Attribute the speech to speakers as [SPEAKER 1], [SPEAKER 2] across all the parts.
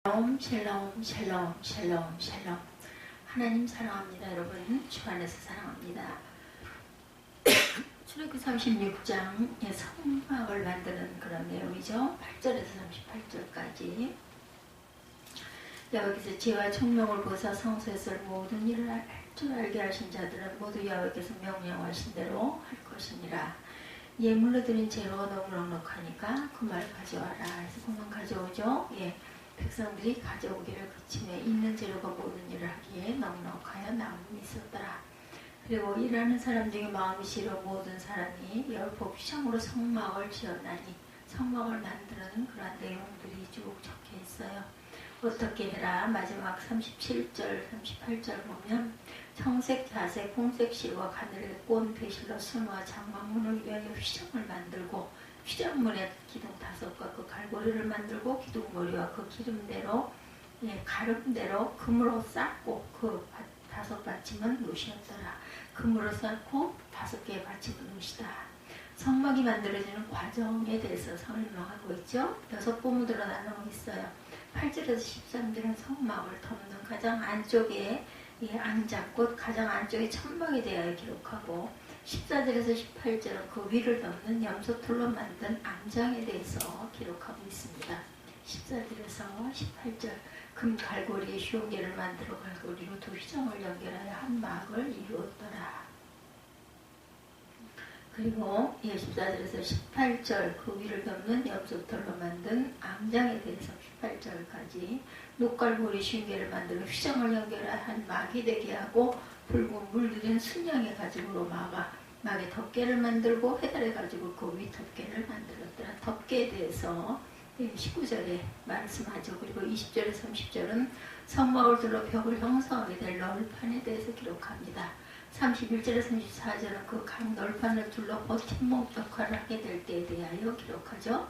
[SPEAKER 1] 샬롬 샬롬 샬롬 샬롬. 하나님 사랑합니다. 여러분 주 안에서 사랑합니다. 출애굽기 36장의 성막을 만드는 그런 내용이죠. 8절에서 38절까지. 여호와께서 지혜와 총명을 보사 성소에서 모든 일을 할 줄 알게 하신 자들은 모두 여호와께서 명령하신 대로 할 것이니라. 예물로 드린 재료가 너무 넉넉하니까 그 말 가져와라. 그래서 그만 가져오죠. 백성들이 가져오기를 그치며 있는 재료가 모든 일을 하기에 넉넉하여 남음이 있었더라. 그리고 일하는 사람 중에 마음이 싫어 모든 사람이 열법 휘장으로 성막을 지었나니 성막을 만드는 그러한 내용들이 쭉 적혀 있어요. 어떻게 해라? 마지막 37절, 38절 보면 청색, 자색, 홍색 실과 가늘게 꼰 배실로 순화 장막문을 위하여 휘장을 만들고 휘장문에 기둥 5과 그 갈고리를 만들고 기둥머리와 그 기름대로 가름대로 금으로 쌓고 그 5받침은 노시였더라. 금으로 쌓고 5개의 받침은 노시다. 성막이 만들어지는 과정에 대해서 설명하고 있죠. 6부문으로 나누고 있어요. 8절에서 13절은 성막을 덮는 가장 안쪽에 안장, 가장 안쪽에 천막에 대하여 기록하고 14절에서 18절은 그 위를 덮는 염소털로 만든 암장에 대해서 기록하고 있습니다. 14절에서 18절 금 갈고리에 휘용개를 만들어 갈고리로 두 휘장을 연결하여 한 막을 이루었더라. 그리고 14절에서 18절 그 위를 덮는 염소털로 만든 암장에 대해서 18절까지 녹갈고리 휘용개를 만들어 휘장을 연결하여 한 막이 되게 하고 붉은 물들인 순양의 가죽으로 막에 덮개를 만들고 해달해 가지고 그 위 덮개를 만들었더라. 덮개에 대해서 19절에 말씀하죠. 그리고 20절에 30절은 성막을 둘러 벽을 형성하게 될 널판에 대해서 기록합니다. 31절에 34절은 그 각 널판을 둘러 버팀목 역할을 하게 될 때에 대하여 기록하죠.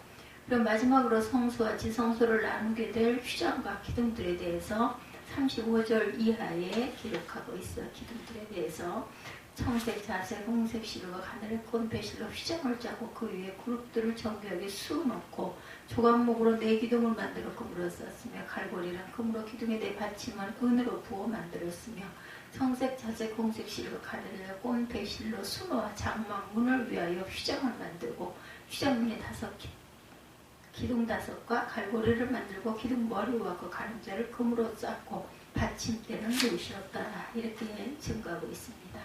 [SPEAKER 1] 그리고 마지막으로 성소와 지성소를 나누게 될 휘장과 기둥들에 대해서 35절 이하에 기록하고 있어요. 기둥들에 대해서 청색, 자색, 홍색 실과 가늘게 꼰 배실로 휘장을 짜고 그 위에 그룹들을 정교하게 수놓고 조각목으로 4기둥을 만들어 금으로 썼으며 갈고리랑 금으로 기둥에 대 받침은 은으로 부어 만들었으며 청색, 자색, 홍색 실과 가늘게 꼰 배실로 수놓아 장막문을 위하여 휘장을 만들고 휘장문에 기둥 5과 갈고리를 만들고 기둥 머리와 그 가름자를 금으로 쌓고 받침대는 놓으셨더라. 이렇게 증거하고 있습니다.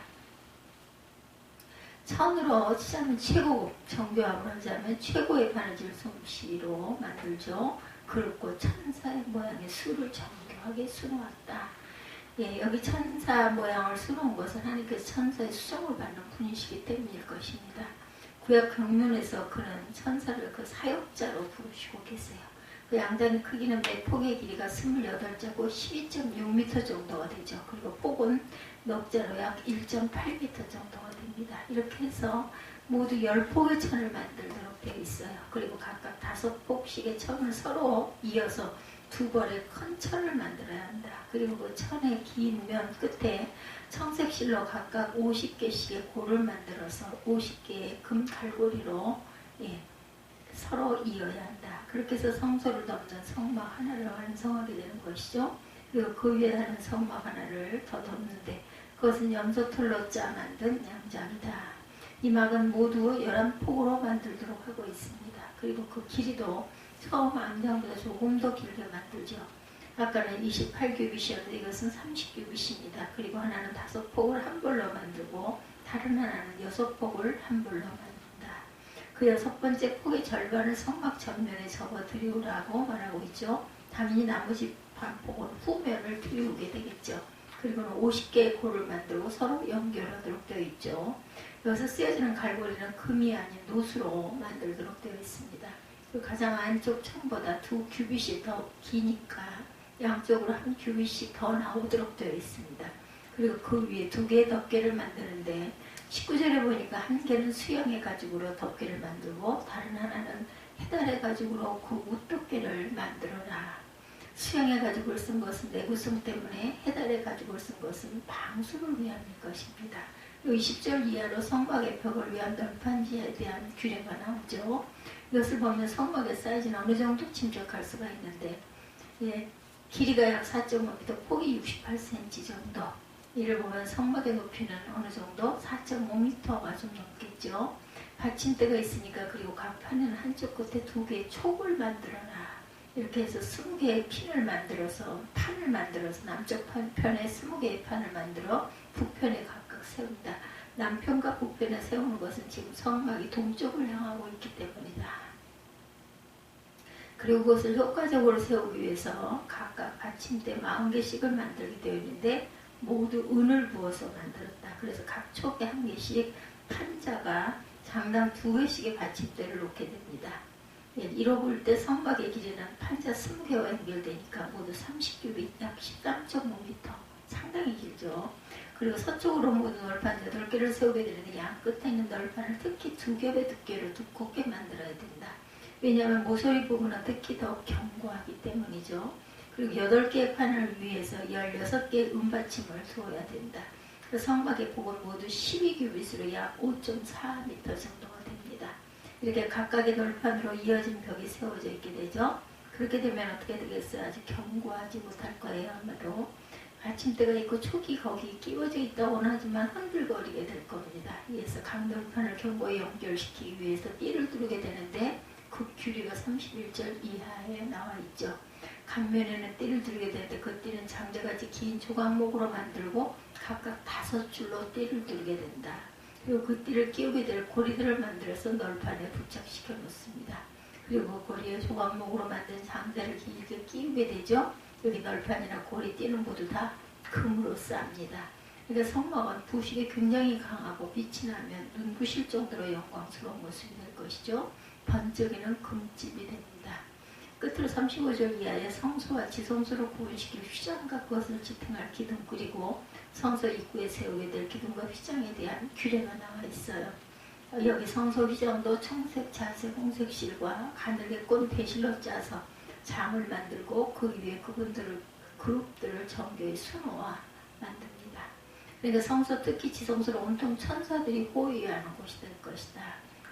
[SPEAKER 1] 천으로 치자면 최고급, 정교함을 하자면 최고의 바느질 솜씨로 만들죠. 그렇고 천사의 모양의 수를 정교하게 수놓았다. 여기 천사 모양을 수놓은 것은 하나님께서 천사의 수정을 받는 분이시기 때문일 것입니다. 구약 경륜에서 그는 천사를 그 사역자로 부르시고 계세요. 그 양장의 크기는 매폭의 길이가 28자고 12.6m 정도가 되죠. 그리고 폭은 넉자로 약 1.8m 정도가 됩니다. 이렇게 해서 모두 10폭의 천을 만들도록 되어 있어요. 그리고 각각 5폭씩의 천을 서로 이어서 2벌의 큰 천을 만들어야 한다. 그리고 그 천의 긴 면 끝에 청색실로 각각 50개씩의 골을 만들어서 50개의 금 갈고리로 서로 이어야 한다. 그렇게 해서 성소를 덮는 성막 하나를 완성하게 되는 것이죠. 그리고 그 위에 하는 성막 하나를 더 덮는데 그것은 염소털로 짜 만든 양장이다. 이 막은 모두 11폭으로 만들도록 하고 있습니다. 그리고 그 길이도 처음 암장보다 조금 더 길게 만들죠. 아까는 28규빗이었는데 이것은 30규빗입니다. 그리고 하나는 5폭을 한 벌로 만들고 다른 하나는 6폭을 한 벌로 만든다. 그 6번째 폭의 절반을 성막 전면에 접어 들이우라고 말하고 있죠. 당연히 나머지 반폭은 후면을 들이우게 되겠죠. 그리고는 50개의 골을 만들고 서로 연결하도록 되어 있죠. 여기서 쓰여지는 갈고리는 금이 아닌 노수로 만들도록 되어 있습니다. 그 가장 안쪽 천보다 2규빗이 더 기니까 양쪽으로 1규빗씩 더 나오도록 되어 있습니다. 그리고 그 위에 2개의 덮개를 만드는데 19절에 보니까 한 개는 수영의 가죽으로 덮개를 만들고 다른 하나는 해달의 가죽으로 그 웃덮개를 만들어라. 수영의 가죽을 쓴 것은 내구성 때문에 해달의 가죽을 쓴 것은 방수를 위함일 것입니다. 20절 이하로 성막의 벽을 위한 널판지에 대한 규례가 나오죠. 이것을 보면 성막의 사이즈는 어느 정도 짐작할 수가 있는데 예, 길이가 약 4.5m, 폭이 68cm 정도. 이를 보면 성막의 높이는 어느 정도 4.5m가 좀 넘겠죠. 받침대가 있으니까 그리고 각 판에는 한쪽 끝에 2개의 촉을 만들어놔. 이렇게 해서 20개의 판을 만들어서 남쪽 편에 20개의 판을 만들어 북편에 각각 세운다. 남편과 북편에 세우는 것은 지금 성막이 동쪽을 향하고 있기 때문이다. 그리고 그것을 효과적으로 세우기 위해서 각각 받침대 40개씩을 만들게 되어 있는데 모두 은을 부어서 만들었다. 그래서 각 촉에 1개씩 판자가 장당 2개씩의 받침대를 놓게 됩니다. 이로 볼 때 성막의 길이는 판자 20개와 연결되니까 모두 30규빗, 약 13.5m. 상당히 길죠. 그리고 서쪽으로 모두 널판 8개를 세우게 되는데 양 끝에 있는 널판을 특히 2겹의 두께를 두껍게 만들어야 된다. 왜냐하면 모서리 부분은 특히 더 견고하기 때문이죠. 그리고 8개의 판을 위해서 16개의 은받침을 두어야 된다. 그 성막의 폭은 모두 12규빗으로 약 5.4m 정도가 됩니다. 이렇게 각각의 널판으로 이어진 벽이 세워져 있게 되죠. 그렇게 되면 어떻게 되겠어요? 아주 견고하지 못할 거예요. 아마도 받침대가 있고 촉이 거기 끼워져 있다고는 하지만 흔들거리게 될 겁니다. 이에서 각 널판을 견고히 연결시키기 위해서 띠를 뚫게 되는데 그 길이가 31절 이하에 나와 있죠. 갓면에는 띠를 두르게 되는데 그 띠는 장자같이 긴 조각목으로 만들고 각각 5줄로 띠를 두르게 된다. 그리고 그 띠를 끼우게 될 고리들을 만들어서 널판에 부착시켜 놓습니다. 그리고 고리에 조각목으로 만든 장자를 길게 끼우게 되죠. 여기 널판이나 고리 띠는 모두 다 금으로 쌉니다. 그러니까 성막은 부식이 굉장히 강하고 빛이 나면 눈부실 정도로 영광스러운 모습이 될 것이죠. 번쩍이는 금집이 됩니다. 끝으로 35절 이하에 성소와 지성소를 구분시킬 휘장과 그것을 지탱할 기둥 그리고 성소 입구에 세우게 될 기둥과 휘장에 대한 규례가 나와 있어요. 여기 성소 휘장도 청색, 자색, 홍색 실과 가늘게 꼰 배실로 짜서 장을 만들고 그 위에 그룹들을 정교히 수놓아 만듭니다. 그러니까 성소 특히 지성소를 온통 천사들이 호위하는 곳이 될 것이다.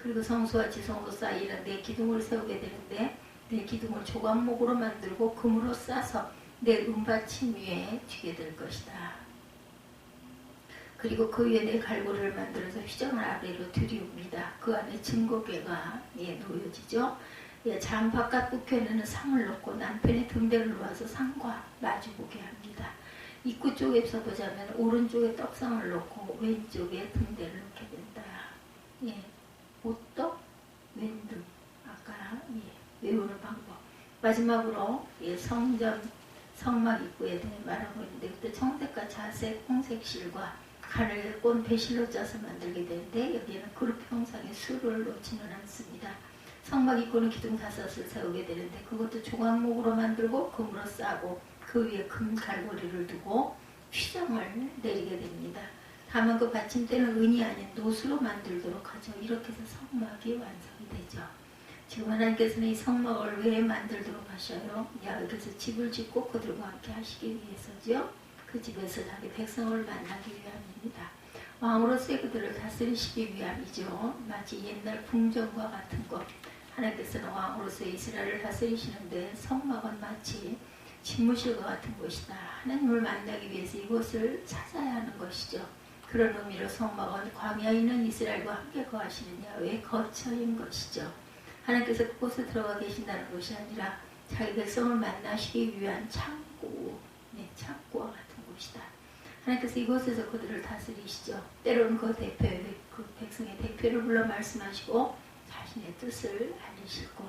[SPEAKER 1] 그리고 성소와 지성소 사이에는 4기둥을 세우게 되는데 4기둥을 조각목으로 만들고 금으로 싸서 4은받침 위에 쥐게 될 것이다. 그리고 그 위에 4갈고리를 만들어서 휘장을 아래로 들이웁니다. 그 안에 증거궤가 놓여지죠. 장 바깥 북편에는 상을 놓고 남편의 등대를 놓아서 상과 마주보게 합니다. 입구 쪽에서 보자면 오른쪽에 떡상을 놓고 왼쪽에 등대를 놓게 된다. 오떡, 왼등. 아까 외우는 방법. 마지막으로 성막 입구에 대해 말하고 있는데 그때 청색과 자색, 홍색 실과 가늘게 꼰 배실로 짜서 만들게 되는데 여기에는 그룹 형상의 수를 놓지는 않습니다. 성막 입구는 기둥 5을 세우게 되는데 그것도 조각목으로 만들고 금으로 싸고 그 위에 금 갈고리를 두고 휘장을 내리게 됩니다. 다만 그 받침대는 은이 아닌 노수로 만들도록 하죠. 이렇게 해서 성막이 완성이 되죠. 지금 하나님께서는 이 성막을 왜 만들도록 하셔요? 여기서 집을 짓고 그들과 함께 하시기 위해서죠. 그 집에서 자기 백성을 만나기 위함입니다. 왕으로서의 그들을 다스리시기 위함이죠. 마치 옛날 궁정과 같은 것. 하나님께서는 왕으로서 이스라엘을 다스리시는데 성막은 마치 집무실과 같은 곳이다. 하나님을 만나기 위해서 이곳을 찾아야 하는 것이죠. 그런 의미로 성막은 광야에 있는 이스라엘과 함께 거하시는 야훼의 거처인 것이죠. 하나님께서 그곳에 들어가 계신다는 것이 아니라 자기 백성을 만나시기 위한 창고와 같은 곳이다. 하나님께서 이곳에서 그들을 다스리시죠. 때로는 그 백성의 대표를 불러 말씀하시고 자신의 뜻을 알리실 곳,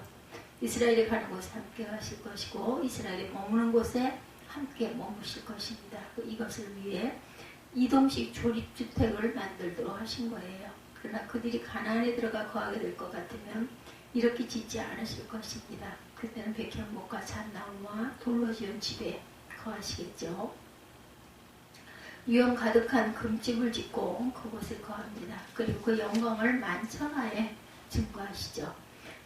[SPEAKER 1] 이스라엘이 가는 곳에 함께 가실 것이고 이스라엘이 머무는 곳에 함께 머무실 것입니다. 이것을 위해 이동식 조립주택을 만들도록 하신 거예요. 그러나 그들이 가나안에 들어가 거하게 될 것 같으면 이렇게 짓지 않으실 것입니다. 그때는 백향목과 잣나무와 돌로 지은 집에 거하시겠죠. 유형 가득한 금집을 짓고 그곳에 거합니다. 그리고 그 영광을 만천하에 증거하시죠.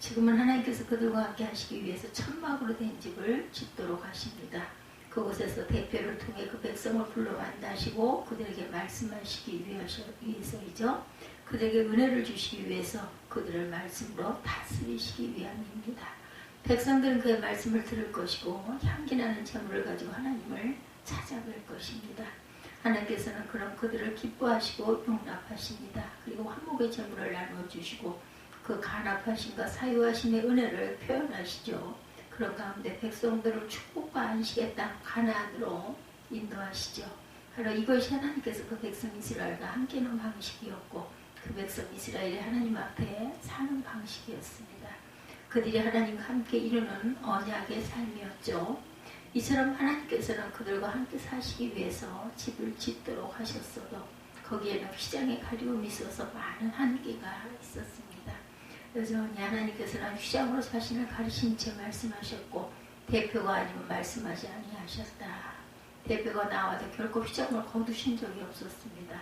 [SPEAKER 1] 지금은 하나님께서 그들과 함께 하시기 위해서 천막으로 된 집을 짓도록 하십니다. 그곳에서 대표를 통해 그 백성을 불러 만나시고 그들에게 말씀하시기 위해서이죠. 그들에게 은혜를 주시기 위해서 그들을 말씀으로 다스리시기 위함입니다. 백성들은 그의 말씀을 들을 것이고 향기나는 제물을 가지고 하나님을 찾아뵐 것입니다. 하나님께서는 그럼 그들을 기뻐하시고 용납하십니다. 그리고 화목의 제물을 나누어주시고 그 간합하심과 사유하심의 은혜를 표현하시죠. 그런 가운데 백성들을 축복과 안식의 땅 가나안으로 인도하시죠. 바로 이것이 하나님께서 그 백성 이스라엘과 함께하는 방식이었고 그 백성 이스라엘이 하나님 앞에 사는 방식이었습니다. 그들이 하나님과 함께 이루는 언약의 삶이었죠. 이처럼 하나님께서는 그들과 함께 사시기 위해서 집을 짓도록 하셨어도 거기에는 휘장의 가리움이 있어서 많은 한계가 있었습니다. 여전히 하나님께서는 휘장으로 자신을 가리신 채 말씀하셨고 대표가 아니면 말씀하지 아니하셨다. 대표가 나와도 결코 휘장을 거두신 적이 없었습니다.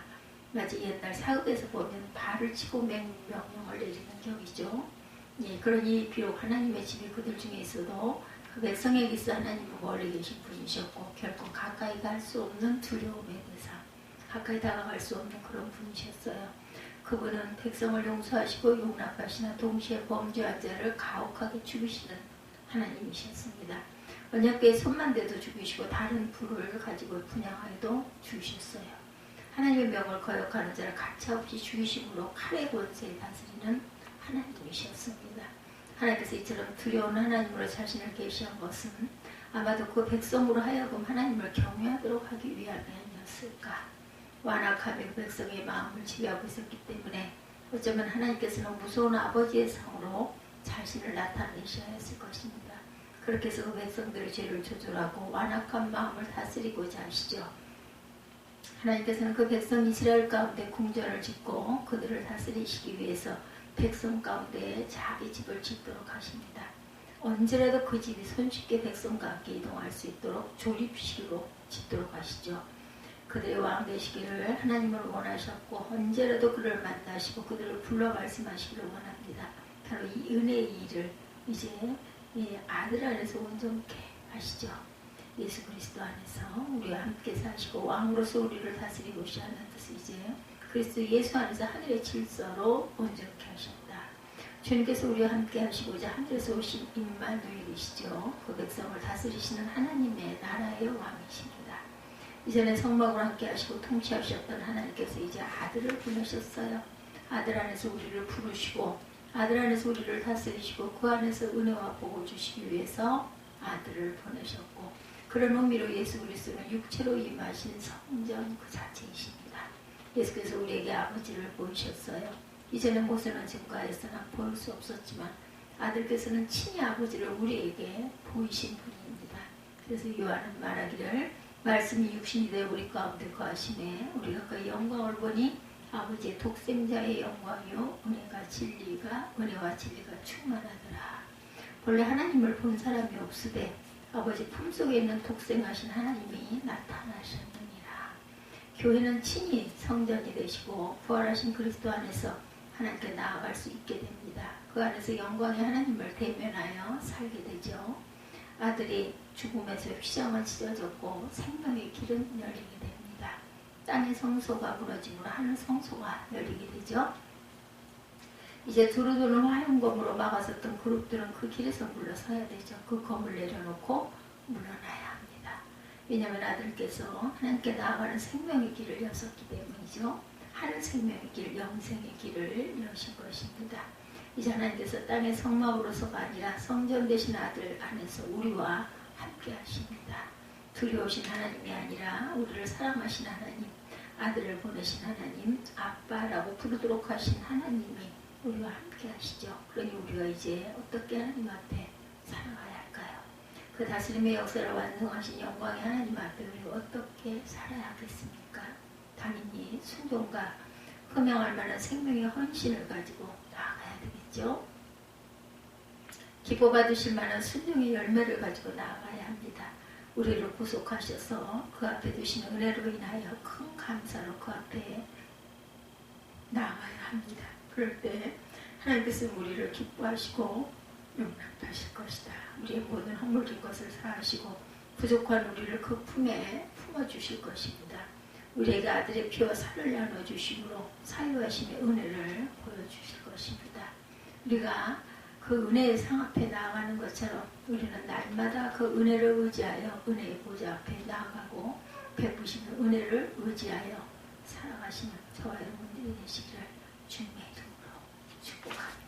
[SPEAKER 1] 마치 옛날 사극에서 보면 발을 치고 명령을 내리는 격이죠. 예, 그러니 비록 하나님의 집이 그들 중에 있어도 그 백성에게서 하나님은 멀리 계신 분이셨고 결코 가까이 갈 수 없는 두려움의 대상, 가까이 다가갈 수 없는 그런 분이셨어요. 그분은 백성을 용서하시고 용납하시나 동시에 범죄한 자를 가혹하게 죽이시는 하나님이셨습니다. 언약궤에 손만 대도 죽이시고 다른 불을 가지고 분양하여도 죽이셨어요. 하나님의 명을 거역하는 자를 가차없이 죽이심으로 칼의 권세에 다스리는 하나님이셨습니다. 하나님께서 이처럼 두려운 하나님으로 자신을 계시한 것은 아마도 그 백성으로 하여금 하나님을 경외하도록 하기 위함이 아니었을까. 완악함이 그 백성의 마음을 지배하고 있었기 때문에 어쩌면 하나님께서는 무서운 아버지의 성으로 자신을 나타내셔야 했을 것입니다. 그렇게 해서 그 백성들의 죄를 조절하고 완악한 마음을 다스리고자 하시죠. 하나님께서는 그 백성 이스라엘 가운데 궁전을 짓고 그들을 다스리시기 위해서 백성 가운데 자기 집을 짓도록 하십니다. 언제라도 그 집이 손쉽게 백성과 함께 이동할 수 있도록 조립식으로 짓도록 하시죠. 그들의 왕 되시기를 하나님을 원하셨고 언제라도 그를 만나시고 그들을 불러 말씀하시기를 원합니다. 바로 이 은혜의 일을 이제 이 아들 안에서 온전케 하시죠. 예수 그리스도 안에서 우리와 함께 사시고 왕으로서 우리를 다스리고자 하는 뜻이 이제 그리스도 예수 안에서 하늘의 질서로 온전케 하셨다. 주님께서 우리와 함께 하시고자 하늘에서 오신 임마누엘이시죠. 그 백성을 다스리시는 하나님의 나라의 왕이십니다. 이전에 성막으로 함께 하시고 통치하셨던 하나님께서 이제 아들을 보내셨어요. 아들 안에서 우리를 부르시고 아들 안에서 우리를 다스리시고 그 안에서 은혜와 복을 주시기 위해서 아들을 보내셨고 그런 의미로 예수 그리스도는 육체로 임하신 성전 그 자체이십니다. 예수께서 우리에게 아버지를 보이셨어요. 이전에 모세는 증거하였으나 보일 수 없었지만 아들께서는 친히 아버지를 우리에게 보이신 분입니다. 그래서 요한은 말하기를 말씀이 육신이 되어 우리 가운데 거하심에 우리가 그 영광을 보니 아버지의 독생자의 영광이요 은혜와 진리가 충만하더라. 본래 하나님을 본 사람이 없으되 아버지 품속에 있는 독생하신 하나님이 나타나셨느니라. 교회는 친히 성전이 되시고 부활하신 그리스도 안에서 하나님께 나아갈 수 있게 됩니다. 그 안에서 영광의 하나님을 대면하여 살게 되죠. 아들이 죽음에서 휘장을 찢어졌고 생명의 길은 열리게 됩니다. 땅의 성소가 무너짐으로 하늘 성소가 열리게 되죠. 이제 두루두루 화용검으로 막아섰던 그룹들은 그 길에서 물러서야 되죠. 그 검을 내려놓고 물러나야 합니다. 왜냐하면 아들께서 하나님께 나아가는 생명의 길을 여셨기 때문이죠. 하늘 생명의 길, 영생의 길을 여신 것입니다. 이제 하나님께서 땅의 성막으로서가 아니라 성전 되신 아들 안에서 우리와 함께 하십니다. 두려우신 하나님이 아니라 우리를 사랑하신 하나님, 아들을 보내신 하나님, 아빠라고 부르도록 하신 하나님이 우리와 함께 하시죠. 그러니 우리가 이제 어떻게 하나님 앞에 살아가야 할까요? 그 다스림의 역사를 완성하신 영광의 하나님 앞에 우리가 어떻게 살아야 하겠습니까? 당연히 순종과 흠양할 만한 생명의 헌신을 가지고 나아가야 되겠죠. 기뻐 받으실 만한 순종의 열매를 가지고 나아가야 합니다. 우리를 구속하셔서 그 앞에 두신 은혜로 인하여 큰 감사로 그 앞에 나아가야 합니다. 그럴 때 하나님께서 우리를 기뻐하시고 용납하실 것이다. 우리의 모든 허물진 것을 사하시고 부족한 우리를 그 품에 품어주실 것입니다. 우리에게 아들의 피와 살을 나눠주심으로 사유하심의 은혜를 보여주실 것입니다. 우리가 그 은혜의 상 앞에 나아가는 것처럼 우리는 날마다 그 은혜를 의지하여 은혜의 보좌 앞에 나아가고 베푸시는 은혜를 의지하여 살아가시는 저와 여러분들이 되시기를 주님의 이름으로 축복합니다.